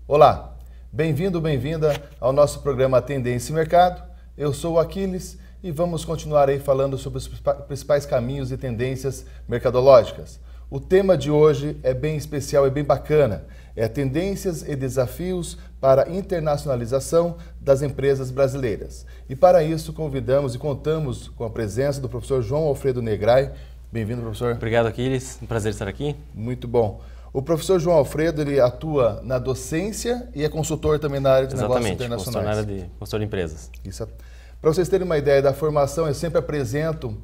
Olá, bem-vindo, bem-vinda ao nosso programa Tendência e Mercado. Eu sou o Aquiles e vamos continuar aí falando sobre os principais caminhos e tendências mercadológicas. O tema de hoje é bem especial e bem bacana. É tendências e desafios para a internacionalização das empresas brasileiras. E para isso convidamos e contamos com a presença do professor João Alfredo Negrai. Bem-vindo, professor. Obrigado, Aquiles. Um prazer estar aqui. Muito bom. O professor João Alfredo, ele atua na docência e é consultor também na área de negócios internacionais. Exatamente, consultor de empresas. Isso. Para vocês terem uma ideia da formação, eu sempre apresento,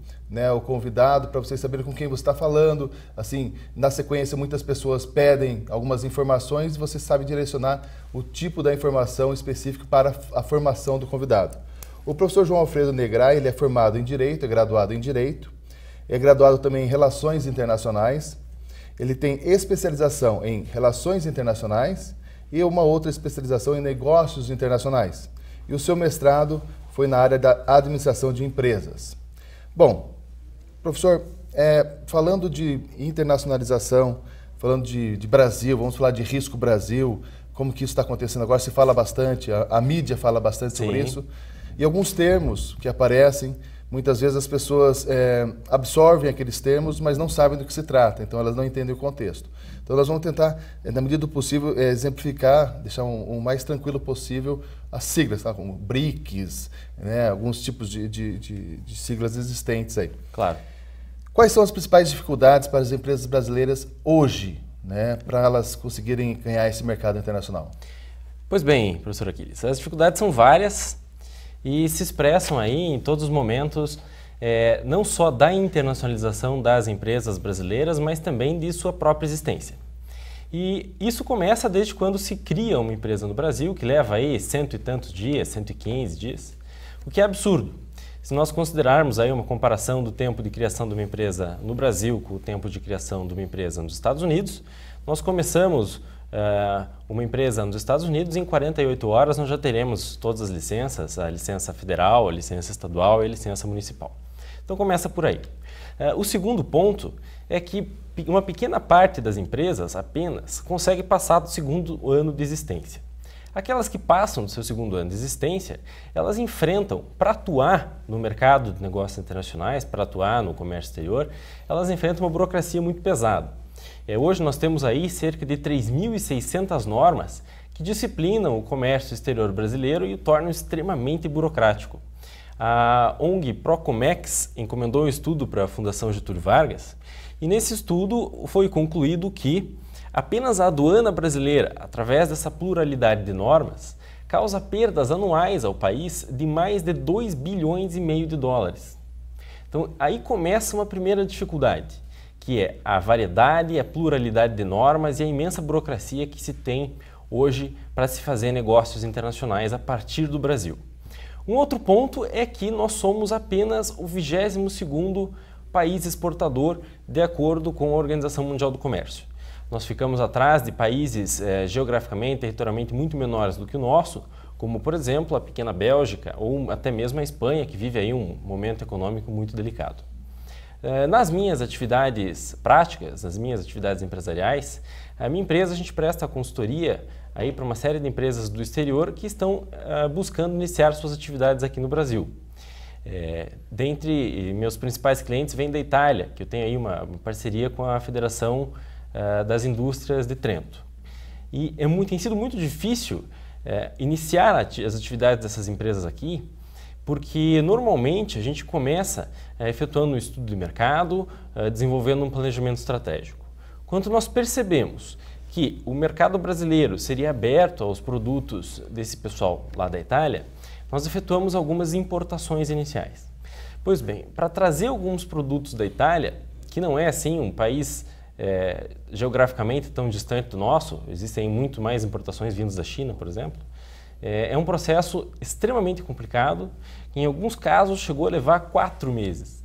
o convidado para vocês saberem com quem você está falando. Assim, na sequência, muitas pessoas pedem algumas informações e você sabe direcionar o tipo da informação específica para a formação do convidado. O professor João Alfredo Negrai, ele é formado em Direito, é graduado em Direito, é graduado também em Relações Internacionais. Ele tem especialização em Relações Internacionais e uma outra especialização em Negócios Internacionais. E o seu mestrado foi na área da Administração de Empresas. Bom, professor, falando de internacionalização, falando de Brasil, vamos falar de risco Brasil, como que isso está acontecendo agora, se fala bastante, a mídia fala bastante sobre isso, e alguns termos que aparecem. Muitas vezes as pessoas absorvem aqueles termos, mas não sabem do que se trata, então elas não entendem o contexto. Então nós vamos tentar, na medida do possível, exemplificar, deixar o mais tranquilo possível as siglas, tá? Como BRICS, alguns tipos de siglas existentes aí. Claro. Quais são as principais dificuldades para as empresas brasileiras hoje, para elas conseguirem ganhar esse mercado internacional? Pois bem, professor Aquiles, as dificuldades são várias e se expressam aí em todos os momentos, não só da internacionalização das empresas brasileiras, mas também de sua própria existência. E isso começa desde quando se cria uma empresa no Brasil, que leva aí 100 e tantos dias, 115 dias, o que é absurdo. Se nós considerarmos aí uma comparação do tempo de criação de uma empresa no Brasil com o tempo de criação de uma empresa nos Estados Unidos, nós começamos uma empresa nos Estados Unidos, em 48 horas nós já teremos todas as licenças, a licença federal, a licença estadual e a licença municipal. Então começa por aí. O segundo ponto é que uma pequena parte das empresas apenas consegue passar do segundo ano de existência. Aquelas que passam do seu segundo ano de existência, elas enfrentam, para atuar no mercado de negócios internacionais, para atuar no comércio exterior, elas enfrentam uma burocracia muito pesada. Hoje nós temos aí cerca de 3.600 normas que disciplinam o comércio exterior brasileiro e o tornam extremamente burocrático. A ONG Procomex encomendou um estudo para a Fundação Getúlio Vargas e nesse estudo foi concluído que apenas a aduana brasileira, através dessa pluralidade de normas, causa perdas anuais ao país de mais de 2,5 bilhões de dólares. Então aí começa uma primeira dificuldade, que é a variedade, a pluralidade de normas e a imensa burocracia que se tem hoje para se fazer negócios internacionais a partir do Brasil. Um outro ponto é que nós somos apenas o 22º país exportador de acordo com a Organização Mundial do Comércio. Nós ficamos atrás de países geograficamente, territorialmente muito menores do que o nosso, como por exemplo a pequena Bélgica ou até mesmo a Espanha, que vive aí um momento econômico muito delicado. Nas minhas atividades práticas, nas minhas atividades empresariais, a minha empresa a gente presta consultoria aí para uma série de empresas do exterior que estão buscando iniciar suas atividades aqui no Brasil. Dentre meus principais clientes vem da Itália, que eu tenho aí uma parceria com a Federação das Indústrias de Trento. E tem sido muito difícil iniciar as atividades dessas empresas aqui, porque normalmente a gente começa efetuando um estudo de mercado, desenvolvendo um planejamento estratégico. Quando nós percebemos que o mercado brasileiro seria aberto aos produtos desse pessoal lá da Itália, nós efetuamos algumas importações iniciais. Pois bem, para trazer alguns produtos da Itália, que não é assim um país geograficamente tão distante do nosso, existem muito mais importações vindas da China, por exemplo, é um processo extremamente complicado, que em alguns casos chegou a levar 4 meses.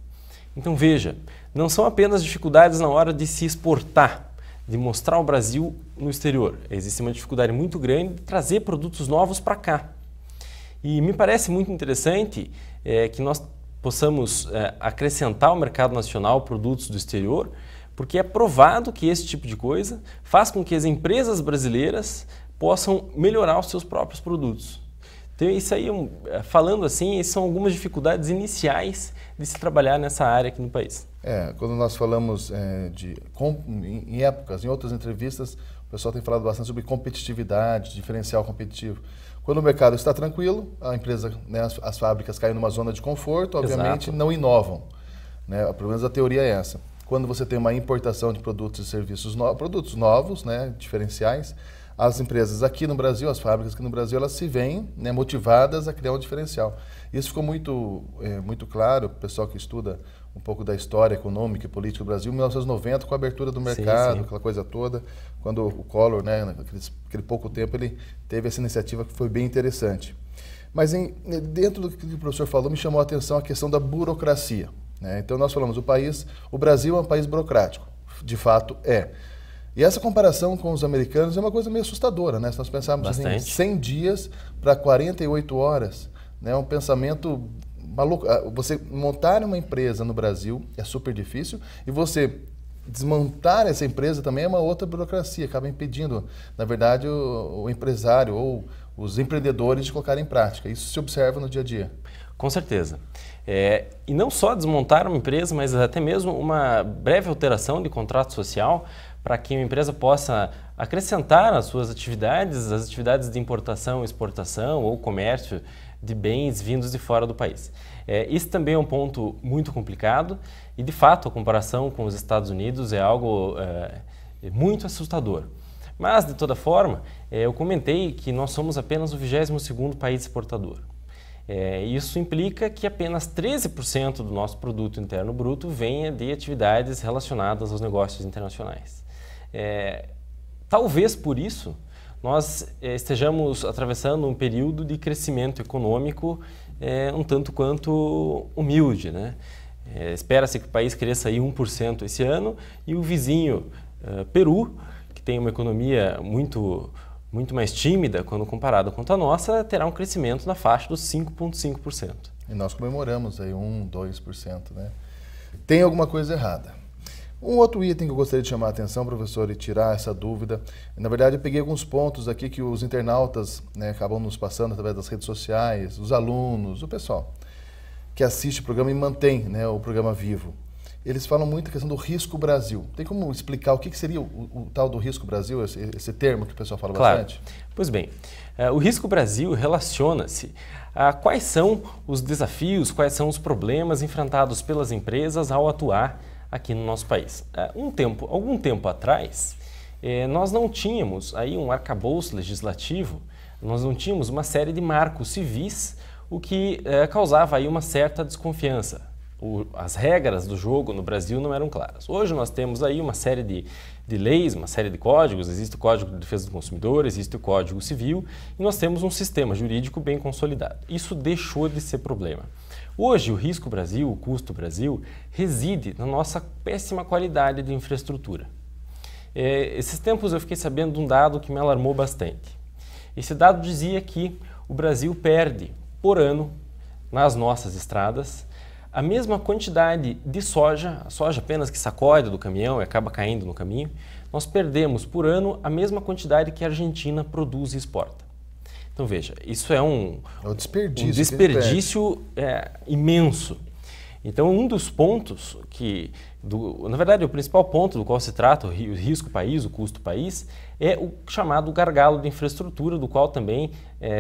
Então veja, não são apenas dificuldades na hora de se exportar, de mostrar o Brasil no exterior. Existe uma dificuldade muito grande de trazer produtos novos para cá. E me parece muito interessante que nós possamos acrescentar ao mercado nacional produtos do exterior, porque é provado que esse tipo de coisa faz com que as empresas brasileiras possam melhorar os seus próprios produtos. Então, isso aí, falando assim, são algumas dificuldades iniciais de se trabalhar nessa área aqui no país. Quando nós falamos em épocas, em outras entrevistas, o pessoal tem falado bastante sobre competitividade, diferencial competitivo. Quando o mercado está tranquilo, a empresa, né, as fábricas caem numa zona de conforto, obviamente não inovam. Né? Pelo menos a teoria é essa. Quando você tem uma importação de produtos e serviços produtos novos, né, diferenciais, as empresas aqui no Brasil, as fábricas aqui no Brasil, elas se veem, né, motivadas a criar um diferencial. Isso ficou muito claro, o pessoal que estuda um pouco da história econômica e política do Brasil, em 1990, com a abertura do mercado, aquela coisa toda, quando o Collor, né, naquele pouco tempo, ele teve essa iniciativa que foi bem interessante. Mas dentro do que o professor falou, me chamou a atenção a questão da burocracia. Né? Então nós falamos, o Brasil é um país burocrático, de fato é. E essa comparação com os americanos é uma coisa meio assustadora, né? Se nós pensarmos assim, 100 dias para 48 horas, né? Um pensamento maluco. Você montar uma empresa no Brasil é super difícil e você desmontar essa empresa também é uma outra burocracia, acaba impedindo, na verdade, o empresário ou os empreendedores de colocar em prática. Isso se observa no dia a dia. Com certeza. E não só desmontar uma empresa, mas até mesmo uma breve alteração de contrato social para que uma empresa possa acrescentar às suas atividades, as atividades de importação, exportação ou comércio de bens vindos de fora do país. Isso também é um ponto muito complicado e, de fato, a comparação com os Estados Unidos é algo muito assustador. Mas, de toda forma, eu comentei que nós somos apenas o 22º país exportador. Isso implica que apenas 13% do nosso produto interno bruto venha de atividades relacionadas aos negócios internacionais. Talvez por isso nós estejamos atravessando um período de crescimento econômico um tanto quanto humilde, né? Espera-se que o país cresça aí 1% esse ano e o vizinho Peru, que tem uma economia muito mais tímida quando comparado com a nossa, terá um crescimento na faixa dos 5,5%. E nós comemoramos aí 2%, né? Tem alguma coisa errada. Um outro item que eu gostaria de chamar a atenção, professor, e tirar essa dúvida. Na verdade, eu peguei alguns pontos aqui que os internautas, né, acabam nos passando através das redes sociais, os alunos, o pessoal que assiste o programa e mantém, né, o programa vivo. Eles falam muito a questão do risco Brasil. Tem como explicar o que seria o tal do risco Brasil, esse termo que o pessoal fala bastante? Pois bem, o risco Brasil relaciona-se a quais são os desafios, quais são os problemas enfrentados pelas empresas ao atuar aqui no nosso país. Algum tempo atrás, nós não tínhamos aí um arcabouço legislativo, nós não tínhamos uma série de marcos civis, o que causava aí uma certa desconfiança. As regras do jogo no Brasil não eram claras. Hoje nós temos aí uma série de leis, uma série de códigos, existe o Código de Defesa do Consumidor, existe o Código Civil e nós temos um sistema jurídico bem consolidado. Isso deixou de ser problema. Hoje o risco Brasil, o custo Brasil, reside na nossa péssima qualidade de infraestrutura. Esses tempos eu fiquei sabendo de um dado que me alarmou bastante. Esse dado dizia que o Brasil perde por ano nas nossas estradas a mesma quantidade de soja, a soja apenas que sacode do caminhão e acaba caindo no caminho, nós perdemos por ano a mesma quantidade que a Argentina produz e exporta. Então veja, isso é um desperdício imenso. Então um dos pontos na verdade o principal ponto do qual se trata o risco país, o custo país, é o chamado gargalo de infraestrutura, do qual também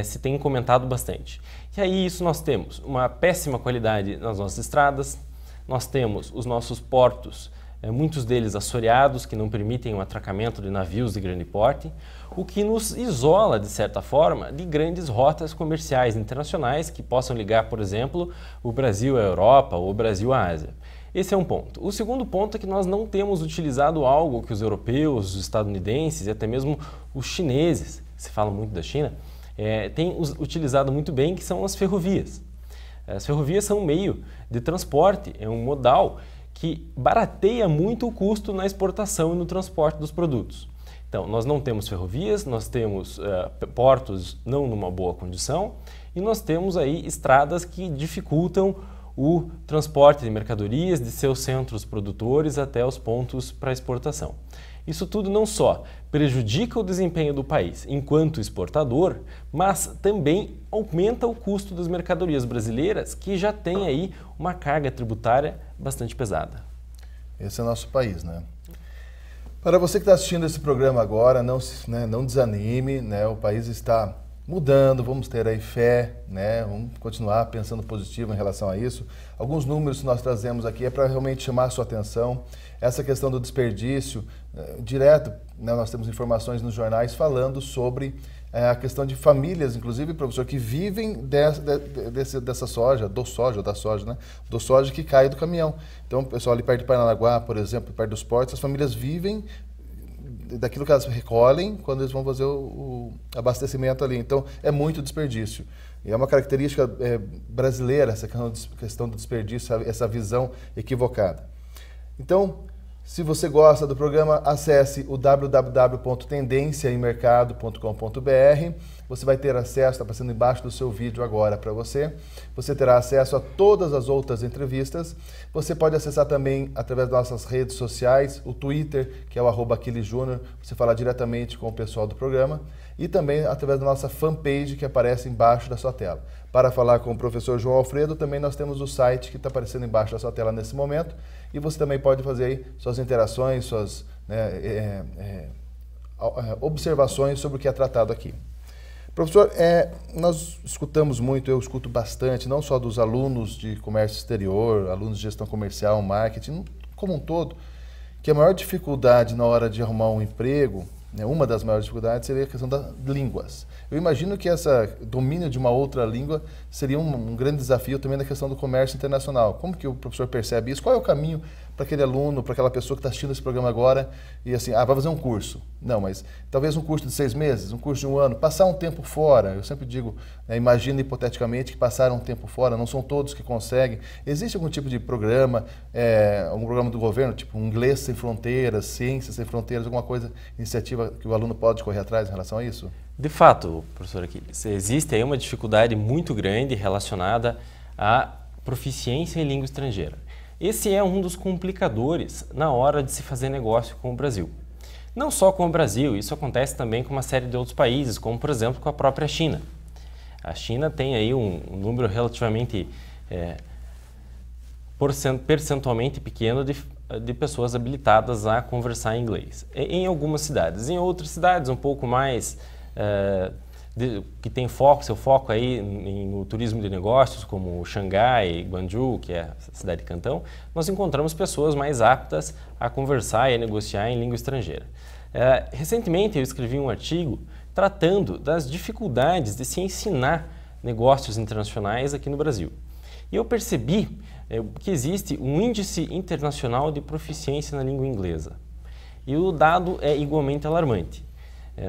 se tem comentado bastante. E aí isso nós temos uma péssima qualidade nas nossas estradas, nós temos os nossos portos, muitos deles assoreados, que não permitem o atracamento de navios de grande porte, o que nos isola, de certa forma, de grandes rotas comerciais internacionais que possam ligar, por exemplo, o Brasil à Europa ou o Brasil à Ásia. Esse é um ponto. O segundo ponto é que nós não temos utilizado algo que os europeus, os estadunidenses e até mesmo os chineses, que se fala muito da China, têm utilizado muito bem, que são as ferrovias. As ferrovias são um meio de transporte, é um modal que barateia muito o custo na exportação e no transporte dos produtos. Então, nós não temos ferrovias, nós temos portos não numa boa condição e nós temos aí estradas que dificultam o transporte de mercadorias de seus centros produtores até os pontos para exportação. Isso tudo não só prejudica o desempenho do país enquanto exportador, mas também aumenta o custo das mercadorias brasileiras, que já tem aí uma carga tributária bastante pesada. Esse é o nosso país, né? Para você que está assistindo esse programa agora, não desanime, né? O país está mudando, vamos ter aí fé, né? Vamos continuar pensando positivo em relação a isso. Alguns números que nós trazemos aqui é para realmente chamar a sua atenção. Essa questão do desperdício, direto, né? Nós temos informações nos jornais falando sobre a questão de famílias, inclusive, professor, que vivem dessa soja, da soja, né? Do soja que cai do caminhão. Então, o pessoal ali perto de Paranaguá, por exemplo, perto dos portos, as famílias vivem daquilo que elas recolhem quando eles vão fazer o abastecimento ali. Então, é muito desperdício. E é uma característica brasileira, essa questão do desperdício, essa visão equivocada. Então, se você gosta do programa, acesse o www.tendenciaemmercado.com.br. Você vai ter acesso, está passando embaixo do seu vídeo agora para você. Você terá acesso a todas as outras entrevistas. Você pode acessar também através das nossas redes sociais, o Twitter, que é o @AquilisJúnior, você fala diretamente com o pessoal do programa, e também através da nossa fanpage que aparece embaixo da sua tela. Para falar com o professor João Alfredo, também nós temos o site que está aparecendo embaixo da sua tela nesse momento, e você também pode fazer aí suas interações, suas observações sobre o que é tratado aqui. Professor, nós escutamos muito, eu escuto bastante, não só dos alunos de comércio exterior, alunos de gestão comercial, marketing, como um todo, que a maior dificuldade na hora de arrumar um emprego, uma das maiores dificuldades seria a questão das línguas. Eu imagino que esse domínio de uma outra língua seria um grande desafio também na questão do comércio internacional. Como que o professor percebe isso? Qual é o caminho para aquele aluno, para aquela pessoa que está assistindo esse programa agora e assim, vai fazer um curso? Não, mas talvez um curso de 6 meses, um curso de 1 ano, passar um tempo fora. Eu sempre digo, imagina hipoteticamente que passaram um tempo fora, não são todos que conseguem. Existe algum tipo de programa, algum programa do governo, tipo Inglês Sem Fronteiras, Ciências Sem Fronteiras, alguma coisa, iniciativa que o aluno pode correr atrás em relação a isso? De fato, professor Aquiles, existe aí uma dificuldade muito grande relacionada à proficiência em língua estrangeira. Esse é um dos complicadores na hora de se fazer negócio com o Brasil. Não só com o Brasil, isso acontece também com uma série de outros países, como por exemplo com a própria China. A China tem aí um número relativamente percentualmente pequeno de pessoas habilitadas a conversar em inglês. Em algumas cidades. Em outras cidades um pouco mais que tem seu foco aí no turismo de negócios, como Xangai, Guangzhou, que é a cidade de Cantão, nós encontramos pessoas mais aptas a conversar e a negociar em língua estrangeira. Recentemente eu escrevi um artigo tratando das dificuldades de se ensinar negócios internacionais aqui no Brasil. E eu percebi que existe um índice internacional de proficiência na língua inglesa. E o dado é igualmente alarmante.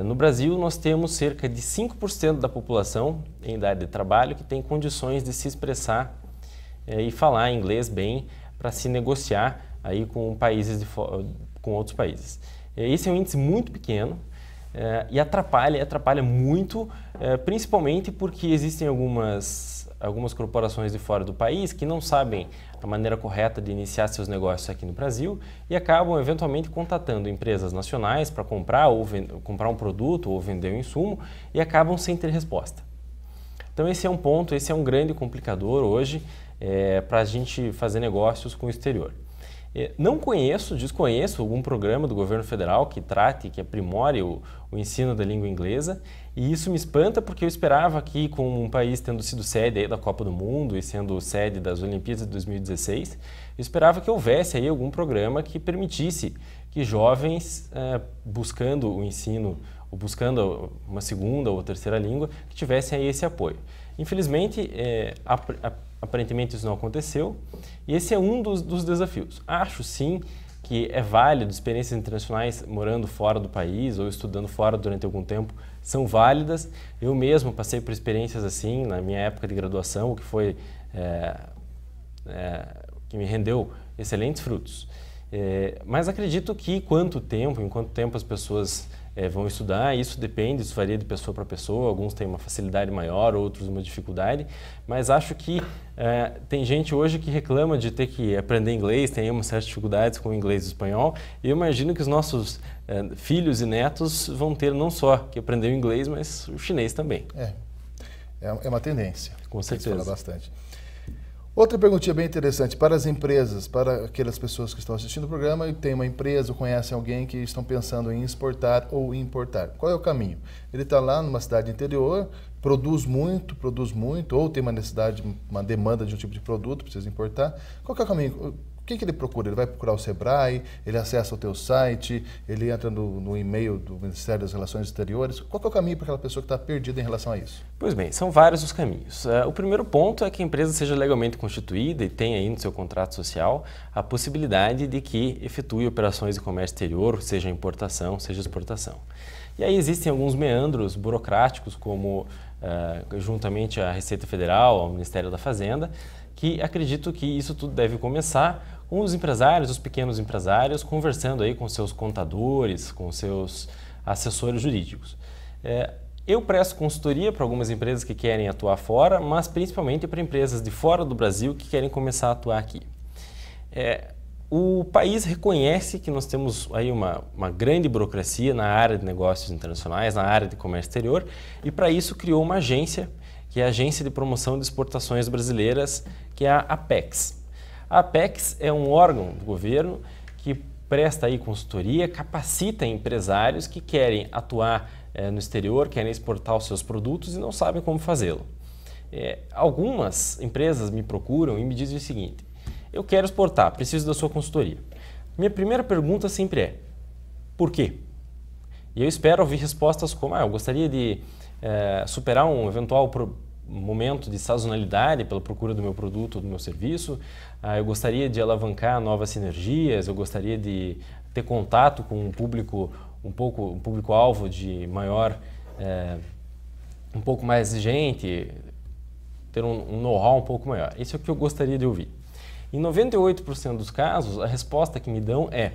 No Brasil, nós temos cerca de 5% da população em idade de trabalho que tem condições de se expressar e falar inglês bem para se negociar aí com com outros países. Esse é um índice muito pequeno e atrapalha muito, principalmente porque existem algumas corporações de fora do país que não sabem a maneira correta de iniciar seus negócios aqui no Brasil e acabam eventualmente contatando empresas nacionais para comprar um produto ou vender um insumo e acabam sem ter resposta. Então esse é um ponto, esse é um grande complicador hoje para a gente fazer negócios com o exterior. Desconheço algum programa do governo federal que trate, que aprimore o ensino da língua inglesa, e isso me espanta porque eu esperava que, com um país tendo sido sede aí da Copa do Mundo e sendo sede das Olimpíadas de 2016, eu esperava que houvesse aí algum programa que permitisse que jovens buscando o ensino ou buscando uma segunda ou terceira língua, que tivessem aí esse apoio. Infelizmente, aparentemente isso não aconteceu e esse é um dos desafios. Acho sim que é válido, experiências internacionais morando fora do país ou estudando fora durante algum tempo são válidas. Eu mesmo passei por experiências assim na minha época de graduação, o que foi que me rendeu excelentes frutos. Mas acredito que enquanto tempo as pessoas vão estudar, isso depende, isso varia de pessoa para pessoa, alguns têm uma facilidade maior, outros uma dificuldade, mas acho que tem gente hoje que reclama de ter que aprender inglês, tem umas certas dificuldades com o inglês e o espanhol, e eu imagino que os nossos filhos e netos vão ter não só que aprender o inglês, mas o chinês também. É uma tendência. Com certeza. Fala bastante. Outra perguntinha bem interessante para as empresas, para aquelas pessoas que estão assistindo o programa e tem uma empresa ou conhecem alguém que estão pensando em exportar ou importar. Qual é o caminho? Ele está lá numa cidade interior, produz muito, ou tem uma necessidade, uma demanda de um tipo de produto, precisa importar. Qual que é o caminho? O que ele procura? Ele vai procurar o Sebrae, ele acessa o teu site, ele entra no e-mail do Ministério das Relações Exteriores. Qual que é o caminho para aquela pessoa que está perdida em relação a isso? Pois bem, são vários os caminhos. O primeiro ponto é que a empresa seja legalmente constituída e tenha aí no seu contrato social a possibilidade de que efetue operações de comércio exterior, seja importação, seja exportação. E aí existem alguns meandros burocráticos, como juntamente à Receita Federal, ao Ministério da Fazenda, que acredito que isso tudo deve começar com os empresários, os pequenos empresários, conversando aí com seus contadores, com seus assessores jurídicos. Eu presto consultoria para algumas empresas que querem atuar fora, mas principalmente para empresas de fora do Brasil que querem começar a atuar aqui. O país reconhece que nós temos aí uma grande burocracia na área de negócios internacionais, na área de comércio exterior, e para isso criou uma agência, que é a Agência de Promoção de Exportações Brasileiras, que é a Apex. A Apex é um órgão do governo que presta aí consultoria, capacita empresários que querem atuar no exterior, querem exportar os seus produtos e não sabem como fazê-lo. Algumas empresas me procuram e me dizem o seguinte: eu quero exportar, preciso da sua consultoria. Minha primeira pergunta sempre é: por quê? E eu espero ouvir respostas como: eu gostaria de superar um eventual momento de sazonalidade pela procura do meu produto ou do meu serviço, eu gostaria de alavancar novas sinergias, eu gostaria de ter contato com um público-alvo de maior, um pouco mais exigente, ter um know-how um pouco maior. Isso é o que eu gostaria de ouvir. Em 98% dos casos, a resposta que me dão é: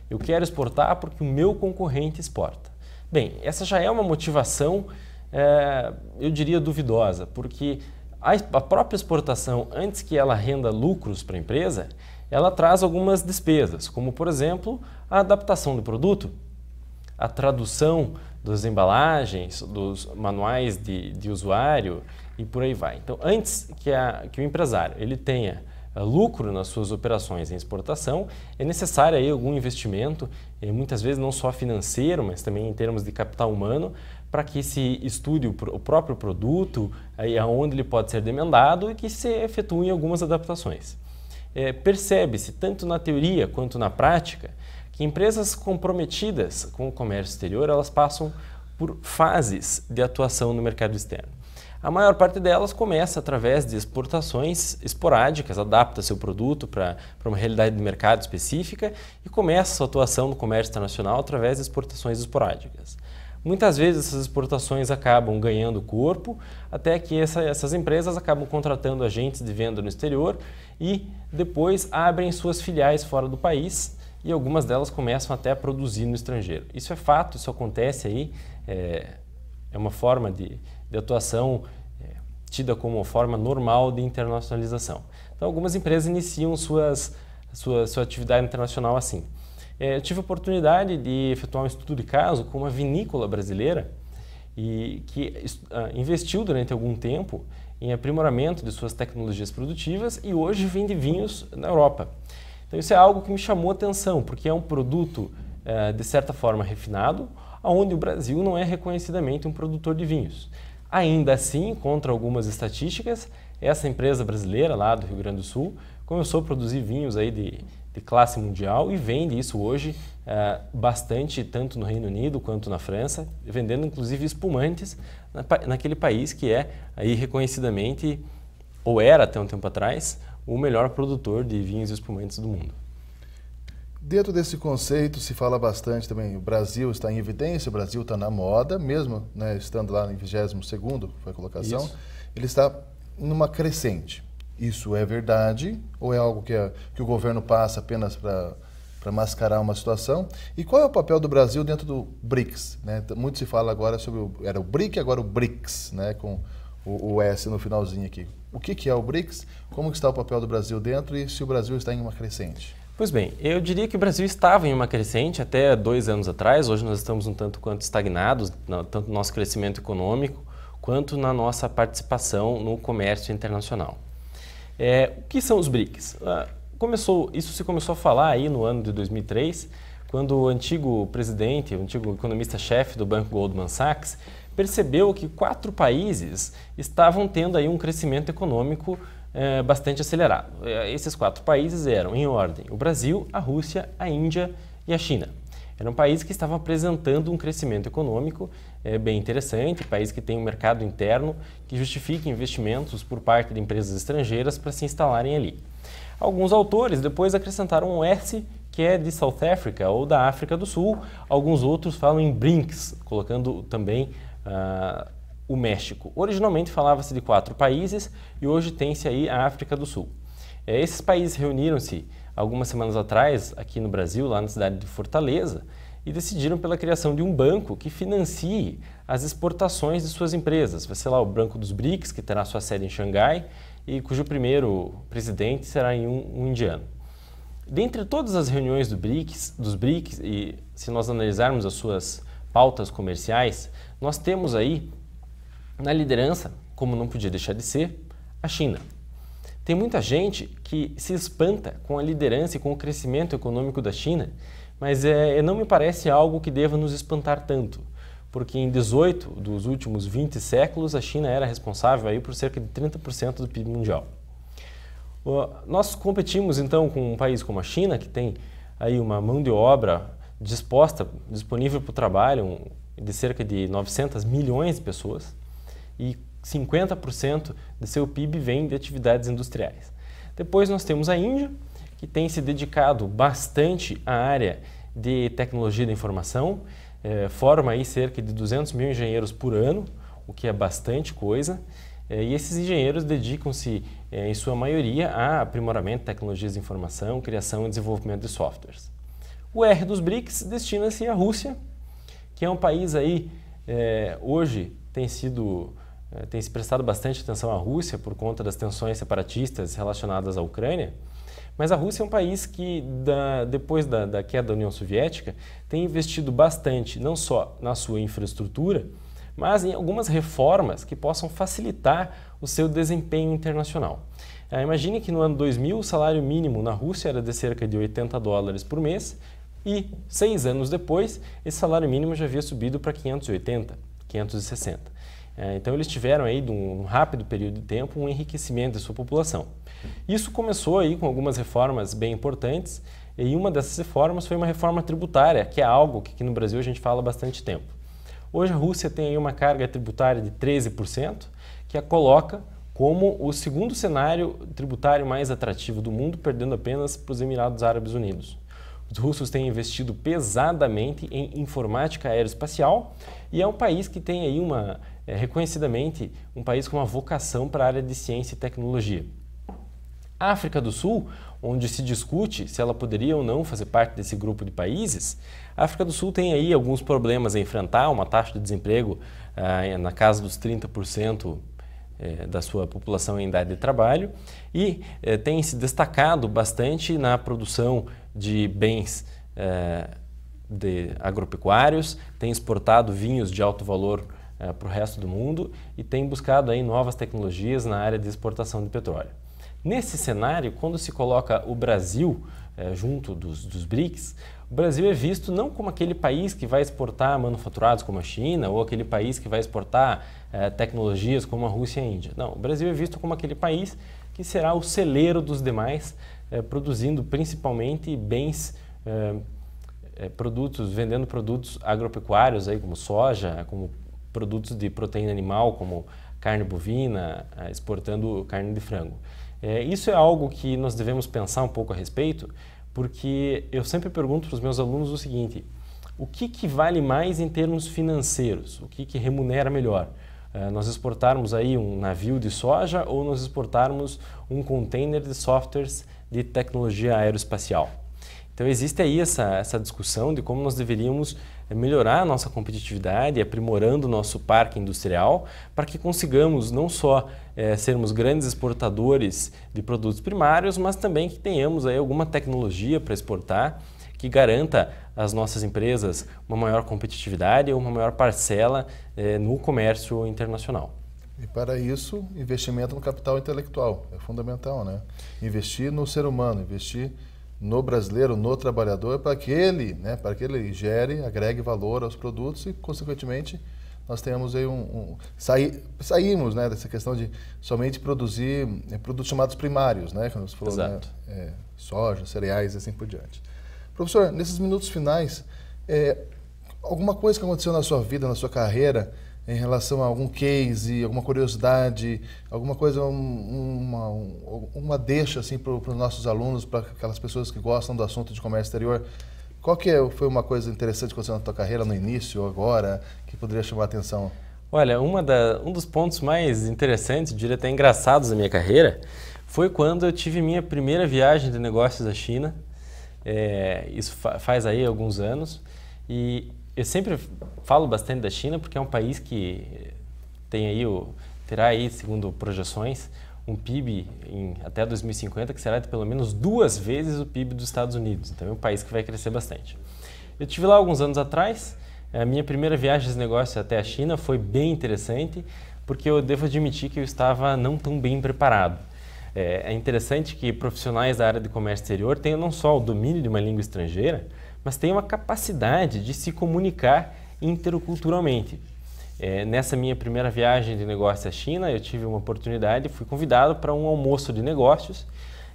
eu quero exportar porque o meu concorrente exporta. Bem, essa já é uma motivação, eu diria, duvidosa, porque a própria exportação, antes que ela renda lucros para a empresa, ela traz algumas despesas, como, por exemplo, a adaptação do produto, a tradução das embalagens, dos manuais de usuário e por aí vai. Então, antes que o empresário ele tenha lucro nas suas operações em exportação, é necessário aí algum investimento, muitas vezes não só financeiro, mas também em termos de capital humano, para que se estude o próprio produto, aí aonde ele pode ser demandado e que se efetuem algumas adaptações. Percebe-se, tanto na teoria quanto na prática, que empresas comprometidas com o comércio exterior, elas passam por fases de atuação no mercado externo. A maior parte delas começa através de exportações esporádicas, adapta seu produto para uma realidade de mercado específica e começa sua atuação no comércio internacional através de exportações esporádicas. Muitas vezes essas exportações acabam ganhando corpo, até que essas empresas acabam contratando agentes de venda no exterior e depois abrem suas filiais fora do país e algumas delas começam até a produzir no estrangeiro. Isso é fato, isso acontece aí, é uma forma de atuação tida como uma forma normal de internacionalização. Então, algumas empresas iniciam sua atividade internacional assim. Eu tive a oportunidade de efetuar um estudo de caso com uma vinícola brasileira e que investiu durante algum tempo em aprimoramento de suas tecnologias produtivas e hoje vende vinhos na Europa. Então, isso é algo que me chamou a atenção, porque é um produto, de certa forma, refinado, onde o Brasil não é reconhecidamente um produtor de vinhos. Ainda assim, contra algumas estatísticas, essa empresa brasileira lá do Rio Grande do Sul começou a produzir vinhos aí de classe mundial e vende isso hoje bastante, tanto no Reino Unido quanto na França, vendendo inclusive espumantes naquele país que é aí reconhecidamente, ou era até um tempo atrás, o melhor produtor de vinhos e espumantes do mundo. Dentro desse conceito se fala bastante também, o Brasil está em evidência, o Brasil está na moda, mesmo estando lá em 22º, foi a colocação, isso. Ele está numa crescente. Isso é verdade ou é algo que o governo passa apenas para para mascarar uma situação. E qual é o papel do Brasil dentro do BRICS? Né? Muito se fala agora sobre era o BRIC, agora o BRICS, né? Com o S no finalzinho aqui. O que é o BRICS? Como está o papel do Brasil dentro e se o Brasil está em uma crescente? Pois bem, eu diria que o Brasil estava em uma crescente até 2 anos atrás. Hoje nós estamos um tanto quanto estagnados, tanto no nosso crescimento econômico, quanto na nossa participação no comércio internacional. O que são os BRICS? Isso se começou a falar aí no ano de 2003, quando o antigo presidente, o antigo economista-chefe do banco Goldman Sachs, percebeu que 4 países estavam tendo aí um crescimento econômico bastante acelerado. Esses 4 países eram, em ordem, o Brasil, a Rússia, a Índia e a China. Eram países que estavam apresentando um crescimento econômico bem interessante, países que têm um mercado interno que justifica investimentos por parte de empresas estrangeiras para se instalarem ali. Alguns autores depois acrescentaram um S, que é de South Africa ou da África do Sul. Alguns outros falam em BRICS, colocando também o México. Originalmente falava-se de 4 países e hoje tem-se aí a África do Sul. Esses países reuniram-se algumas semanas atrás aqui no Brasil, lá na cidade de Fortaleza, e decidiram pela criação de um banco que financie as exportações de suas empresas. Vai ser lá o Banco dos BRICS, que terá sua sede em Xangai e cujo primeiro presidente será um indiano. Dentre todas as reuniões dos BRICS, e se nós analisarmos as suas pautas comerciais, nós temos aí na liderança, como não podia deixar de ser, a China. Tem muita gente que se espanta com a liderança e com o crescimento econômico da China, mas não me parece algo que deva nos espantar tanto, porque em 18 dos últimos 20 séculos a China era responsável aí por cerca de 30% do PIB mundial. Nós competimos então com um país como a China, que tem aí uma mão de obra disponível para o trabalho de cerca de 900 milhões de pessoas e 50% de seu PIB vem de atividades industriais. Depois nós temos a Índia, que tem se dedicado bastante à área de tecnologia da informação, forma aí cerca de 200 mil engenheiros por ano, o que é bastante coisa, e esses engenheiros dedicam-se, em sua maioria, a aprimoramento de tecnologias de informação, criação e desenvolvimento de softwares. O R dos BRICS destina-se à Rússia, que é um país aí, hoje tem se prestado bastante atenção à Rússia por conta das tensões separatistas relacionadas à Ucrânia, mas a Rússia é um país que, depois da queda da União Soviética, tem investido bastante, não só na sua infraestrutura, mas em algumas reformas que possam facilitar o seu desempenho internacional. Imagine que no ano 2000 o salário mínimo na Rússia era de cerca de $80 por mês e 6 anos depois esse salário mínimo já havia subido para 580, 560. Então eles tiveram aí, num rápido período de tempo, um enriquecimento de sua população. Isso começou aí com algumas reformas bem importantes e uma dessas reformas foi uma reforma tributária, que é algo que aqui no Brasil a gente fala há bastante tempo. Hoje a Rússia tem aí uma carga tributária de 13%, que a coloca como o segundo cenário tributário mais atrativo do mundo, perdendo apenas para os Emirados Árabes Unidos. Os russos têm investido pesadamente em informática aeroespacial e é um país que tem aí reconhecidamente um país com uma vocação para a área de ciência e tecnologia. A África do Sul, onde se discute se ela poderia ou não fazer parte desse grupo de países, a África do Sul tem aí alguns problemas a enfrentar, uma taxa de desemprego na casa dos 30% da sua população em idade de trabalho e tem se destacado bastante na produção de bens agropecuários, tem exportado vinhos de alto valor para o resto do mundo e tem buscado aí novas tecnologias na área de exportação de petróleo. Nesse cenário, quando se coloca o Brasil junto dos BRICS, o Brasil é visto não como aquele país que vai exportar manufaturados como a China ou aquele país que vai exportar tecnologias como a Rússia e a Índia. Não, o Brasil é visto como aquele país que será o celeiro dos demais, produzindo principalmente bens, vendendo produtos agropecuários aí, como soja, como produtos de proteína animal, como carne bovina, exportando carne de frango. Isso é algo que nós devemos pensar um pouco a respeito, porque eu sempre pergunto para os meus alunos o seguinte: o que vale mais em termos financeiros? O que remunera melhor? Nós exportarmos aí um navio de soja ou nós exportarmos um container de softwares de tecnologia aeroespacial? Então existe aí essa discussão de como nós deveríamos melhorar a nossa competitividade, aprimorando o nosso parque industrial, para que consigamos não só sermos grandes exportadores de produtos primários, mas também que tenhamos aí alguma tecnologia para exportar que garanta às nossas empresas uma maior competitividade ou uma maior parcela no comércio internacional. E para isso, investimento no capital intelectual é fundamental, né? Investir no ser humano, investir no brasileiro, no trabalhador, para que ele gere, agregue valor aos produtos e, consequentemente, nós tenhamos aí saímos, né, dessa questão de somente produzir produtos chamados primários, né, como você falou, exato, né, soja, cereais e assim por diante. Professor, nesses minutos finais, alguma coisa que aconteceu na sua vida, na sua carreira, em relação a algum case, alguma curiosidade, alguma coisa, uma deixa assim, para os nossos alunos, para aquelas pessoas que gostam do assunto de comércio exterior? Qual que foi uma coisa interessante que aconteceu na tua carreira, no início ou agora, que poderia chamar a atenção? Olha, um dos pontos mais interessantes, diria até engraçados da minha carreira, foi quando eu tive minha primeira viagem de negócios à China. Isso faz aí alguns anos. E eu sempre falo bastante da China porque é um país que terá aí, segundo projeções, um PIB até 2050 que será de pelo menos 2 vezes o PIB dos Estados Unidos. Então é um país que vai crescer bastante. Eu estive lá alguns anos atrás. A minha primeira viagem de negócio até a China foi bem interessante porque eu devo admitir que eu estava não tão bem preparado. É interessante que profissionais da área de comércio exterior tenham não só o domínio de uma língua estrangeira, mas tenham a capacidade de se comunicar interculturalmente. Nessa minha primeira viagem de negócio à China, eu tive uma oportunidade, fui convidado para um almoço de negócios,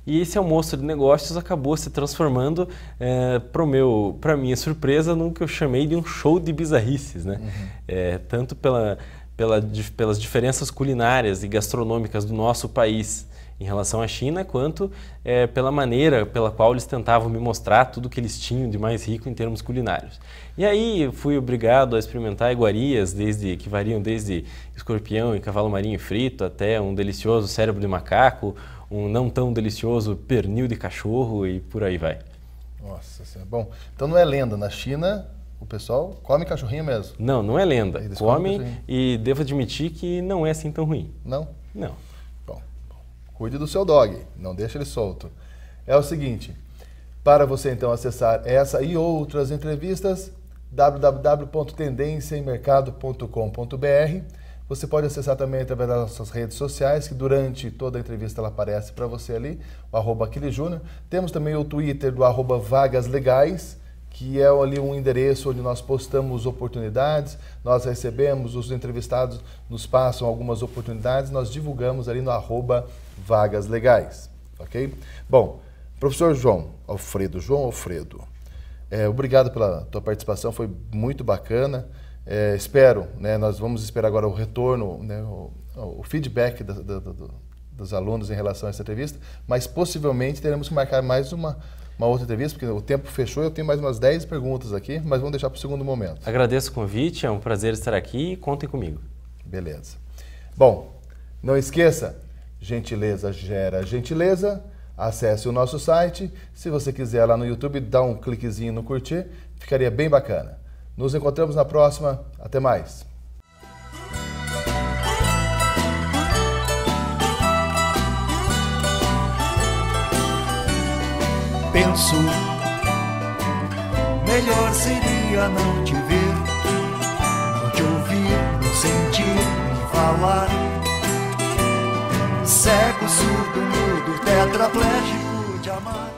e esse almoço de negócios acabou se transformando, para minha surpresa, num que eu chamei de um show de bizarrices, né? Tanto pelas diferenças culinárias e gastronômicas do nosso país em relação à China, quanto pela maneira pela qual eles tentavam me mostrar tudo o que eles tinham de mais rico em termos culinários. E aí eu fui obrigado a experimentar iguarias que variam desde escorpião e cavalo marinho frito até um delicioso cérebro de macaco, um não tão delicioso pernil de cachorro e por aí vai. Nossa Senhora. Bom, então não é lenda, na China o pessoal come cachorrinho mesmo? Não, não é lenda. Comem e devo admitir que não é assim tão ruim. Não? Não. Cuide do seu dog, não deixe ele solto. É o seguinte, para você então acessar essa e outras entrevistas, www.tendenciaemmercado.com.br. Você pode acessar também através das nossas redes sociais, que durante toda a entrevista ela aparece para você ali, o @AquilisJúnior. Temos também o Twitter do @VagasLegais, que é ali um endereço onde nós postamos oportunidades, nós recebemos, os entrevistados nos passam algumas oportunidades, nós divulgamos ali no @VagasLegais, ok? Bom, professor João Alfredo, obrigado pela tua participação, foi muito bacana. Espero, né, nós vamos esperar agora o retorno, né, o feedback dos alunos em relação a essa entrevista, mas possivelmente teremos que marcar mais uma outra entrevista, porque o tempo fechou, eu tenho mais umas 10 perguntas aqui, mas vamos deixar para o segundo momento. Agradeço o convite, é um prazer estar aqui e contem comigo. Beleza. Bom, não esqueça, gentileza gera gentileza, acesse o nosso site, se você quiser lá no YouTube, dá um cliquezinho no curtir, ficaria bem bacana. Nos encontramos na próxima, até mais. Penso, melhor seria não te ver, não te ouvir, não sentir, nem falar. Cego, surdo, mudo, tetraplégico de amar.